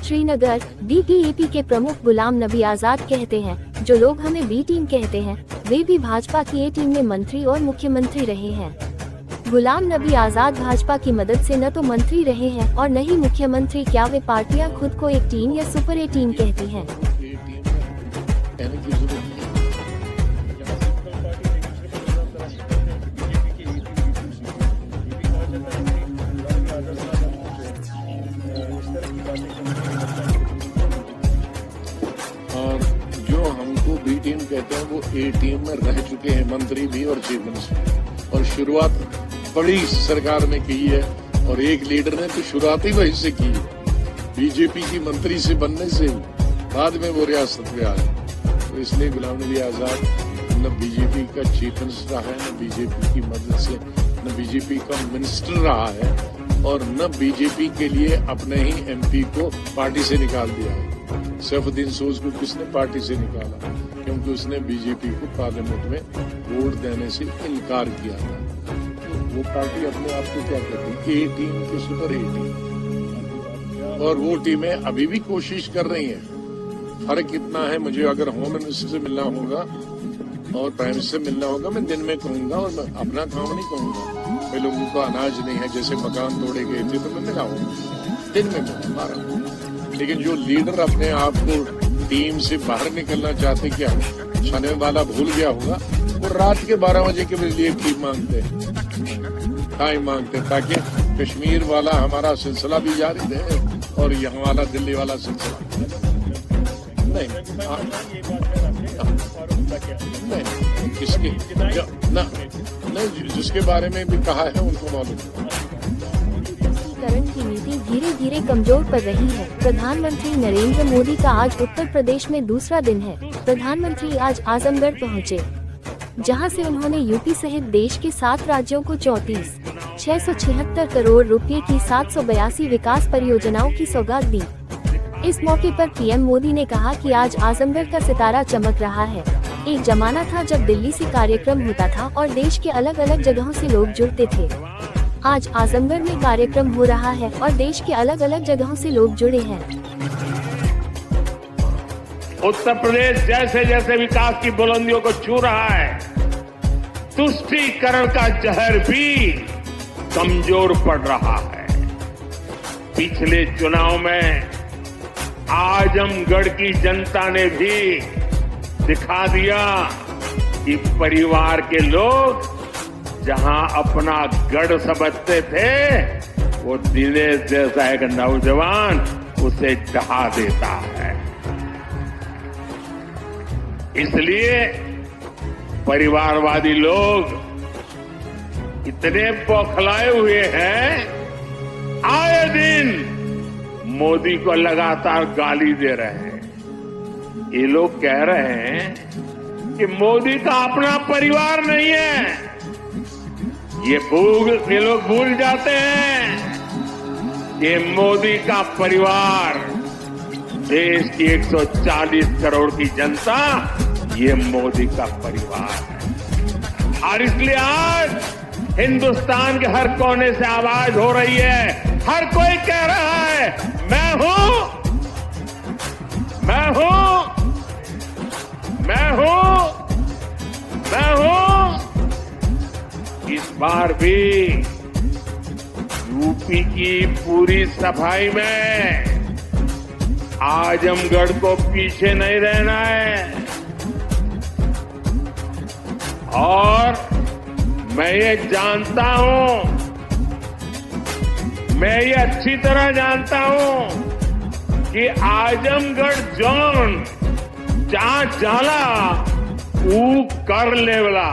श्रीनगर बीटीएपी के प्रमुख गुलाम नबी आजाद कहते हैं, जो लोग हमें बी टीम कहते हैं वे भी भाजपा की ए टीम में मंत्री और मुख्यमंत्री रहे हैं। गुलाम नबी आजाद भाजपा की मदद से न तो मंत्री रहे हैं और न ही मुख्यमंत्री। क्या वे पार्टियां खुद को एक टीम या सुपर ए टीम कहती हैं? और जो हमको बी टीम कहते हैं वो ए टीम में रह चुके हैं, मंत्री भी और चीफ मिनिस्टर। और शुरुआत बड़ी सरकार ने की है और एक लीडर ने तो शुरुआत ही वहीं से की है, बीजेपी की मंत्री से बनने से ही, बाद में वो रियासत में आए। तो इसलिए गुलाम नबी आजाद न बीजेपी का चीफ मिनिस्टर रहा है, न बीजेपी की मदद से, न बीजेपी का मिनिस्टर रहा है और न बीजेपी के लिए अपने ही एमपी को पार्टी से निकाल दिया है। सैफुद्दीन सोज को किसने पार्टी से निकाला? क्योंकि उसने बीजेपी को पार्लियामेंट में वोट देने से इनकार किया था। तो वो पार्टी अपने आप को क्या कहती है? ए टीम के सुपर ए टीम। और वो टीमें अभी भी कोशिश कर रही हैं। फर्क कितना है, मुझे अगर होम मिनिस्टर से मिलना होगा और प्राइम मिनिस्टर से मिलना होगा, मैं दिन में कहूंगा और मैं अपना काम नहीं कहूंगा। मैं लोगों को अनाज नहीं है, जैसे मकान तोड़े गए थे तो मैं मिलाऊंगा, दिन में कहूंगा। लेकिन जो लीडर अपने आप को टीम से बाहर निकलना चाहते, क्या छाने वाला भूल गया होगा, वो रात के 12 बजे के लिए टीम मांगते हैं, टाइम मांगते हैं, ताकि कश्मीर वाला हमारा सिलसिला भी जारी रहे और यहाँ वाला दिल्ली वाला सिलसिला नहीं। किसके नहीं, जिसके बारे में भी कहा है उनको मालूम। की नीति धीरे धीरे कमजोर पड़ रही है। प्रधानमंत्री नरेंद्र मोदी का आज उत्तर प्रदेश में दूसरा दिन है। प्रधानमंत्री आज आजमगढ़ पहुंचे, जहां से उन्होंने यूपी सहित देश के 7 राज्यों को 34,676 करोड़ रुपए की 782 विकास परियोजनाओं की सौगात दी। इस मौके पर पीएम मोदी ने कहा कि आज आजमगढ़ का सितारा चमक रहा है। एक जमाना था जब दिल्ली से कार्यक्रम होता था और देश के अलग अलग जगहों से लोग जुड़ते थे। आज आजमगढ़ में कार्यक्रम हो रहा है और देश के अलग अलग जगहों से लोग जुड़े हैं। उत्तर प्रदेश जैसे जैसे विकास की बुलंदियों को छू रहा है, तुष्टीकरण का जहर भी कमजोर पड़ रहा है। पिछले चुनाव में आजमगढ़ की जनता ने भी दिखा दिया कि परिवार के लोग जहां अपना गढ़ समझते थे, वो दिनेश जैसा एक नौजवान उसे ढहा देता है। इसलिए परिवारवादी लोग इतने बौखलाए हुए हैं, आए दिन मोदी को लगातार गाली दे रहे हैं। ये लोग कह रहे हैं कि मोदी का अपना परिवार नहीं है। ये लोग भूल जाते हैं कि मोदी का परिवार, देश की 140 करोड़ की जनता, ये मोदी का परिवार है। और इसलिए आज हिंदुस्तान के हर कोने से आवाज हो रही है, हर कोई कह रहा है मैं हूं, मैं हूं, मैं हूं, मैं हूं। इस बार भी यूपी की पूरी सफाई में आजमगढ़ को पीछे नहीं रहना है। और मैं ये जानता हूं, मैं ये अच्छी तरह जानता हूं कि आजमगढ़ जोन जहां जाला ऊ कर लेवला।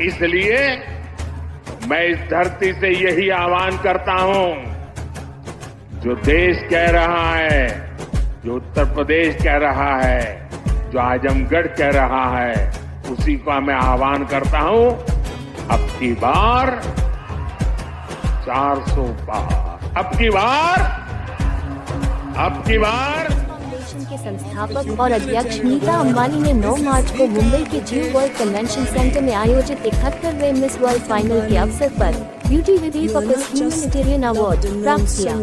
इसलिए मैं इस धरती से यही आह्वान करता हूं, जो देश कह रहा है, जो उत्तर प्रदेश कह रहा है, जो आजमगढ़ कह रहा है, उसी का मैं आह्वान करता हूं, अब की बार 400 पार, अब की बार फाउंडेशन के संस्थापक और अध्यक्ष नीता अंबानी ने 9 मार्च को मुंबई के जियो वर्ल्ड कन्वेंशन सेंटर में आयोजित 71वें मिस वर्ल्ड फाइनल के अवसर पर beauty with focus humanitarian award प्राप्त किया।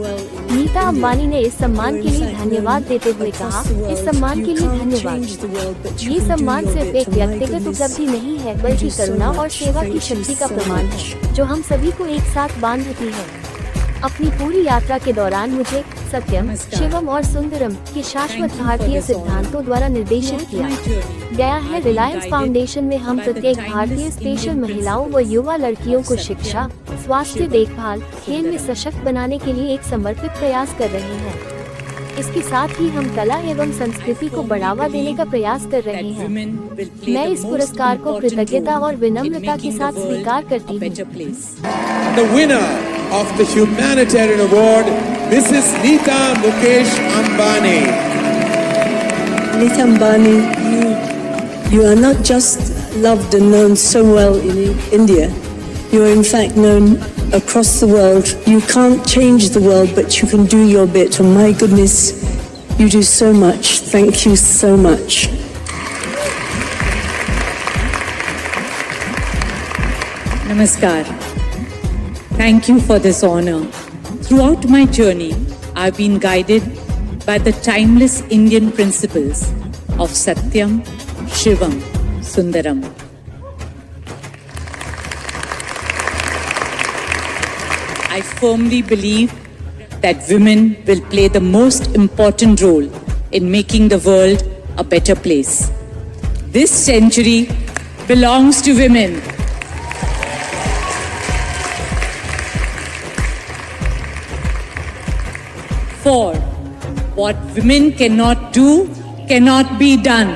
नीता अंबानी ने इस सम्मान के लिए धन्यवाद देते हुए कहा, इस सम्मान के लिए धन्यवाद। ये सम्मान सिर्फ एक व्यक्तिगत उपलब्धि नहीं है, बल्कि करुणा और सेवा की शक्ति का प्रमाण है, जो हम सभी को एक साथ बांधती है। अपनी पूरी यात्रा के दौरान मुझे सत्यम, शिवम और सुंदरम के शाश्वत भारतीय सिद्धांतों द्वारा निर्देशित किया गया है। रिलायंस फाउंडेशन में हम प्रत्येक भारतीय स्पेशल महिलाओं व युवा लड़कियों को शिक्षा, स्वास्थ्य देखभाल, खेल में सशक्त बनाने के लिए एक समर्पित प्रयास कर रहे हैं। इसके साथ ही हम कला एवं संस्कृति को बढ़ावा देने का प्रयास कर रहे हैं। मैं इस पुरस्कार को कृतज्ञता और विनम्रता के साथ स्वीकार करती हूँ। Of the Humanitarian Award, Mrs. Neeta Mukesh Ambani. Neeta Ambani, you are not just loved and known so well in India, you are in fact known across the world. You can't change the world, but you can do your bit. And my goodness, you do so much. Thank you so much. Namaskar. Thank you for this honor. Throughout my journey, I've been guided by the timeless Indian principles of Satyam, Shivam, Sundaram. I firmly believe that women will play the most important role in making the world a better place. This century belongs to women. For what women cannot do, cannot be done.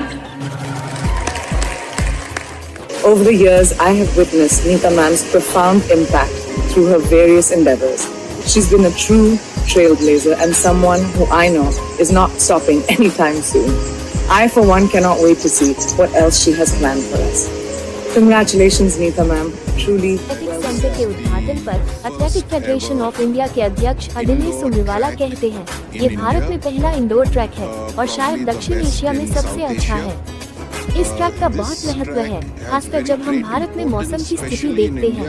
Over the years, I have witnessed Neeta ma'am's profound impact through her various endeavors. She's been a true trailblazer and someone who I know is not stopping anytime soon. I, for one, cannot wait to see what else she has planned for us. Congratulations, Neeta ma'am. Truly. Centre के उद्घाटन पर athletic federation of India के अध्यक्ष अदिनेश सुमरीवाला कहते हैं, ये भारत में पहला इंडोर ट्रैक है और शायद दक्षिण एशिया में सबसे अच्छा है। इस ट्रैक का बहुत महत्व है, खासकर जब हम भारत में मौसम की स्थिति देखते हैं।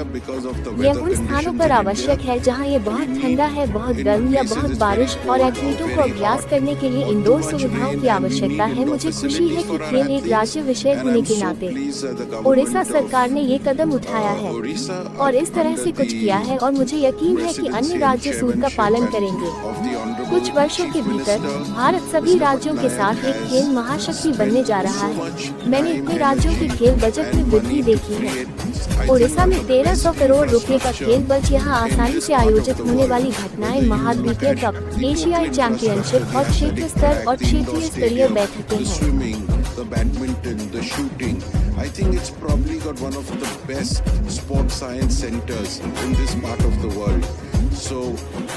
यह उन स्थानों पर आवश्यक है जहां ये बहुत ठंडा है, बहुत गर्म या बहुत बारिश, और एथलीटों को अभ्यास करने के लिए इंडोर सुविधाओं की आवश्यकता है। मुझे खुशी है कि खेल एक राज्य विषय होने के नाते ओडिशा सरकार ने ये कदम उठाया है और इस तरह से कुछ किया है, और मुझे यकीन है कि अन्य राज्य सूत्र का पालन करेंगे। कुछ वर्षों के भीतर भारत सभी राज्यों के साथ एक खेल महाशक्ति बनने जा रहा है। मैंने इतने राज्यों के खेल बजट में वृद्धि देखी है। ओडिशा में 1300 करोड़ रुपए का खेल बजट यहाँ आसानी से आयोजित होने वाली घटनाएं, महाद्वीपीय कप, एशियाई चैंपियनशिप और क्षेत्र स्तर और क्षेत्रीय स्तरीय बैठकें हैं। I think it's probably got one of the best sports science centers in this part of the world. So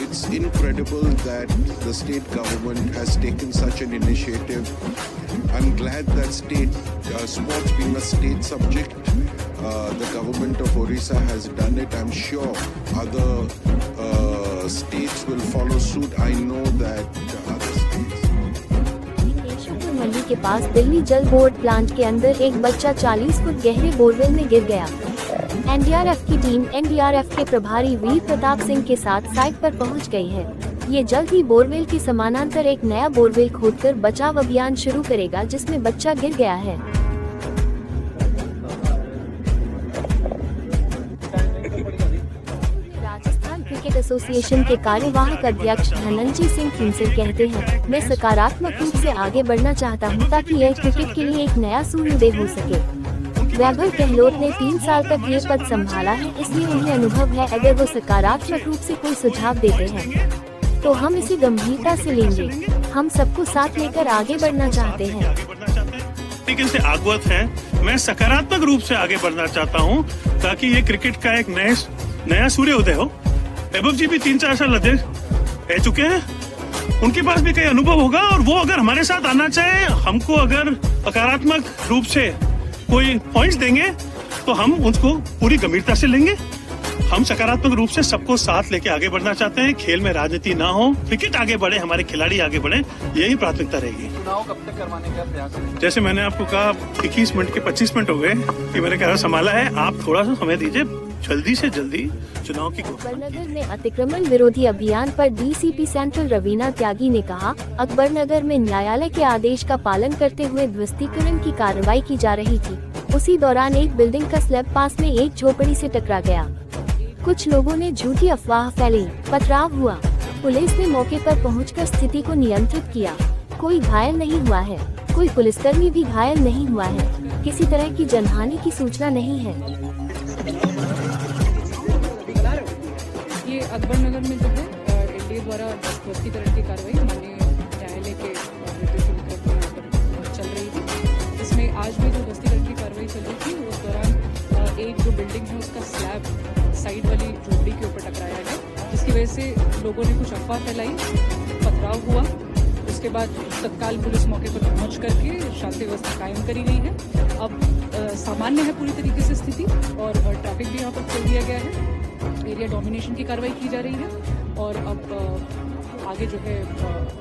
it's incredible that the state government has taken such an initiative. I'm glad that sports being a state subject, the government of Orissa has done it. I'm sure other states will follow suit. I know that other states. मंडी के पास दिल्ली जल board plant के अंदर एक बच्चा 40 foot गहरे borewell में गिर गया। एनडीआरएफ की टीम एनडीआरएफ के प्रभारी वीर प्रताप सिंह के साथ साइट पर पहुंच गई है। ये जल्द ही बोरवेल के समानांतर एक नया बोरवेल खोदकर बचाव अभियान शुरू करेगा, जिसमें बच्चा गिर गया है। क्रिकेट एसोसिएशन के कार्यवाहक अध्यक्ष धनंजय सिंह खिंसर कहते हैं, मैं सकारात्मक रूप से आगे बढ़ना चाहता हूं ताकि यह क्रिकेट के लिए एक नया सूर्योदय हो सके। वैभव गहलोत ने 3 साल तक ये पद संभाला है, इसलिए उन्हें अनुभव है। अगर वो सकारात्मक रूप से कोई सुझाव देते हैं तो हम इसे गंभीरता से लेंगे। हम सबको साथ लेकर आगे बढ़ना चाहते हैं। लेकिन से अवगत है, मैं सकारात्मक रूप से आगे बढ़ना चाहता हूं ताकि ये क्रिकेट का एक नया सूर्योदय हो। वैभव जी भी 3-4 साल रह चुके हैं, उनके पास भी कई अनुभव होगा, और वो अगर हमारे साथ आना चाहे, हमको अगर सकारात्मक रूप से कोई पॉइंट्स देंगे तो हम उसको पूरी गंभीरता से लेंगे। हम सकारात्मक रूप से सबको साथ लेके आगे बढ़ना चाहते हैं। खेल में राजनीति ना हो, क्रिकेट आगे बढ़े, हमारे खिलाड़ी आगे बढ़े, यही प्राथमिकता रहेगी। चुनाव कब तक करवाने का प्रयास करेंगे? जैसे मैंने आपको कहा 21 मिनट के 25 मिनट हो गए कि मैंने कहा संभाला है, आप थोड़ा सा समय दीजिए, जल्दी से जल्दी चुनाव की अकबरनगर में अतिक्रमण विरोधी अभियान पर डीसीपी सेंट्रल रवीना त्यागी ने कहा, अकबरनगर में न्यायालय के आदेश का पालन करते हुए ध्वस्तीकरण की कार्रवाई की जा रही थी। उसी दौरान एक बिल्डिंग का स्लैब पास में एक झोपड़ी से टकरा गया। कुछ लोगों ने झूठी अफवाह फैलाई, पथराव हुआ। पुलिस ने मौके पर पहुंचकर स्थिति को नियंत्रित किया। कोई घायल नहीं हुआ है, कोई पुलिसकर्मी भी घायल नहीं हुआ है। किसी तरह की जनहानि की सूचना नहीं है। ये अकबरनगर में जो है एनडीए द्वारा ध्वस्तीकरण की कार्रवाई माननीय न्यायालय के निर्देश पर चल रही थी। इसमें आज भी जो ध्वस्तीकरण की कार्रवाई चल रही थी, उस दौरान एक जो बिल्डिंग है उसका स्लैब साइड वाली झोपड़ी के ऊपर टकराया है, जिसकी वजह से लोगों ने कुछ अफवाह फैलाई, पथराव हुआ। उसके बाद तत्काल पुलिस मौके पर पहुंच करके शांति व्यवस्था कायम करी गई है। अब सामान्य है पूरी तरीके से स्थिति, और ट्रैफिक भी यहाँ पर खोल दिया गया है। एरिया डोमिनेशन की कार्रवाई की जा रही है, और अब आगे जो है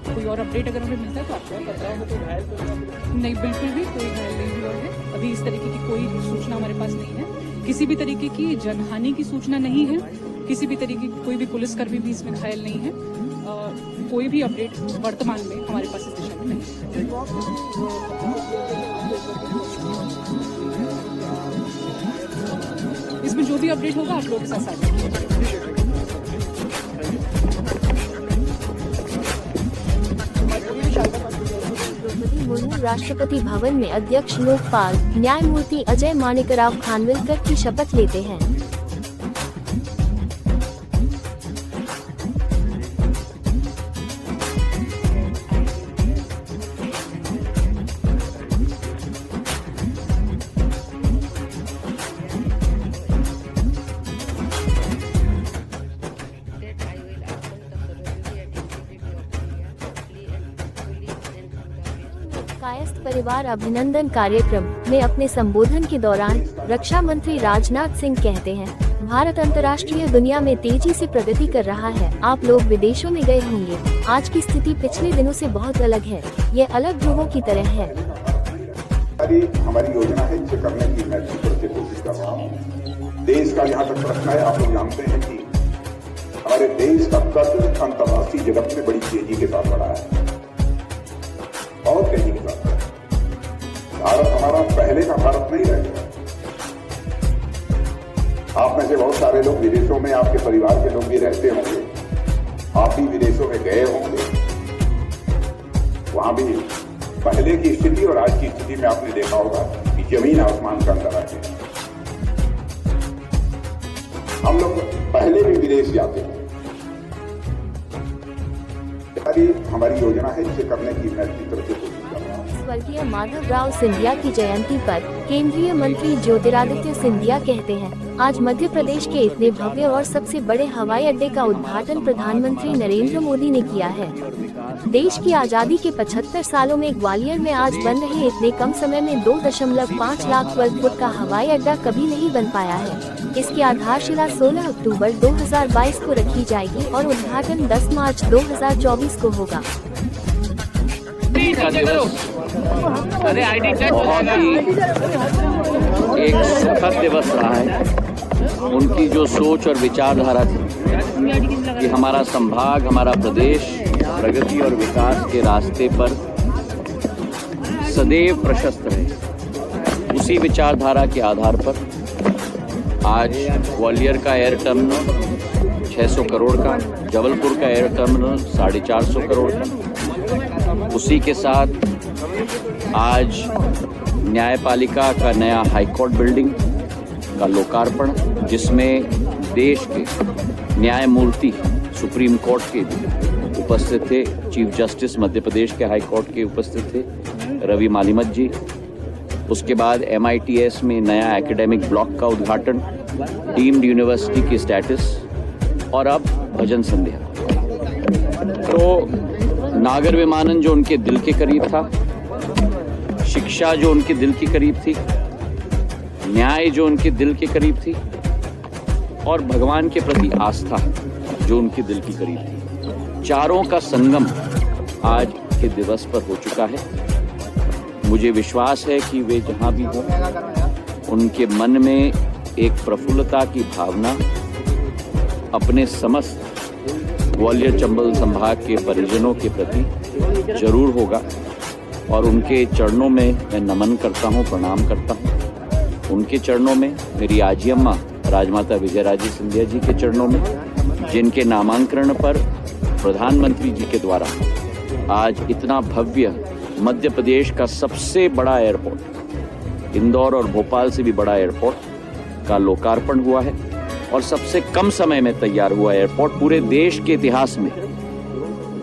कोई और अपडेट अगर हमें मिलता है तो आपको पता है। तो घायल नहीं, बिल्कुल भी कोई घायल नहीं हुआ है। अभी इस तरीके की कोई सूचना हमारे पास नहीं है। किसी भी तरीके की जनहानि की सूचना नहीं है। किसी भी तरीके की कोई भी पुलिसकर्मी भी इसमें घायल नहीं है। कोई भी अपडेट वर्तमान में हमारे पास इस दिशा में नहीं है। इसमें जो भी अपडेट होगा आप लोगों के साथ साझा करेंगे। मुर्मू राष्ट्रपति भवन में अध्यक्ष लोकपाल न्यायमूर्ति अजय माणिकराव खानविलकर की शपथ लेते हैं। कायस्थ परिवार अभिनंदन कार्यक्रम में अपने संबोधन के दौरान रक्षा मंत्री राजनाथ सिंह कहते हैं, भारत अंतर्राष्ट्रीय दुनिया में तेजी से प्रगति कर रहा है। आप लोग विदेशों में गए होंगे। आज की स्थिति पिछले दिनों से बहुत अलग है। ये अलग ध्रुवों की तरह है। हमारी योजना है इसे करने की मैं कोशिश कर रहा हूँ। देश का यहाँ तक प्रश्न है, आप लोग जानते हैं कि हमारे देश का कद अंतर्राष्ट्रीय जगत में बड़ी तेजी के साथ बढ़ा है, बहुत तेजी के साथ। भारत हमारा पहले का भारत नहीं रह गया। आप में से बहुत सारे लोग विदेशों में, आपके परिवार के लोग भी रहते होंगे, आप भी विदेशों में गए होंगे। वहां भी पहले की स्थिति और आज की स्थिति में आपने देखा होगा कि जमीन आसमान का अंतर है। हम लोग पहले भी विदेश जाते हैं। हमारी योजना है इसे करने की मैं अपनी तरफ से कोशिश कर रहा हूँ। स्वर्गीय माधवराव सिंधिया की जयंती पर केंद्रीय मंत्री ज्योतिरादित्य सिंधिया कहते हैं, आज मध्य प्रदेश के इतने भव्य और सबसे बड़े हवाई अड्डे का उद्घाटन प्रधानमंत्री नरेंद्र मोदी ने किया है। देश की आजादी के 75 सालों में ग्वालियर में आज बन रहे इतने कम समय में 2.5 लाख वर्ग फुट का हवाई अड्डा कभी नहीं बन पाया है। इसकी आधारशिला 16 अक्टूबर 2022 को रखी जाएगी और उद्घाटन 10 मार्च 2024 को होगा। बहुत ही एक सुखद दिवस रहा है। उनकी जो सोच और विचारधारा थी कि हमारा संभाग, हमारा प्रदेश प्रगति और विकास के रास्ते पर सदैव प्रशस्त रहे, उसी विचारधारा के आधार पर आज ग्वालियर का एयर टर्मिनल 600 करोड़ का, जबलपुर का एयर टर्मिनल 450 करोड़ का, उसी के साथ आज न्यायपालिका का नया हाईकोर्ट बिल्डिंग का लोकार्पण, जिसमें देश के न्यायमूर्ति सुप्रीम कोर्ट के उपस्थित थे, चीफ जस्टिस मध्य प्रदेश के हाई कोर्ट के उपस्थित थे रवि मालिमत जी। उसके बाद MITS में नया एकेडमिक ब्लॉक का उद्घाटन, डीम्ड यूनिवर्सिटी की स्टेटस, और अब भजन संध्या। तो नागर विमानन जो उनके दिल के करीब था, शिक्षा जो उनके दिल के करीब थी, न्याय जो उनके दिल के करीब थी, और भगवान के प्रति आस्था जो उनके दिल की करीब थी, चारों का संगम आज के दिवस पर हो चुका है। मुझे विश्वास है कि वे जहां भी हों, उनके मन में एक प्रफुल्लता की भावना अपने समस्त ग्वालियर चंबल संभाग के परिजनों के प्रति जरूर होगा और उनके चरणों में मैं नमन करता हूं, प्रणाम करता हूं। उनके चरणों में, मेरी आजी अम्मा राजमाता विजयराजे सिंधिया जी के चरणों में, जिनके नामांकन पर प्रधानमंत्री जी के द्वारा आज इतना भव्य मध्य प्रदेश का सबसे बड़ा एयरपोर्ट, इंदौर और भोपाल से भी बड़ा एयरपोर्ट का लोकार्पण हुआ है और सबसे कम समय में तैयार हुआ एयरपोर्ट पूरे देश के इतिहास में,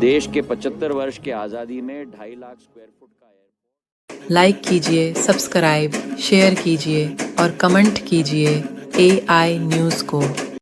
देश के 75 वर्ष के आज़ादी में 2.5 लाख स्क्वायर फुट का एयरपोर्ट। लाइक कीजिए, सब्सक्राइब, शेयर कीजिए और कमेंट कीजिए AI न्यूज़ को।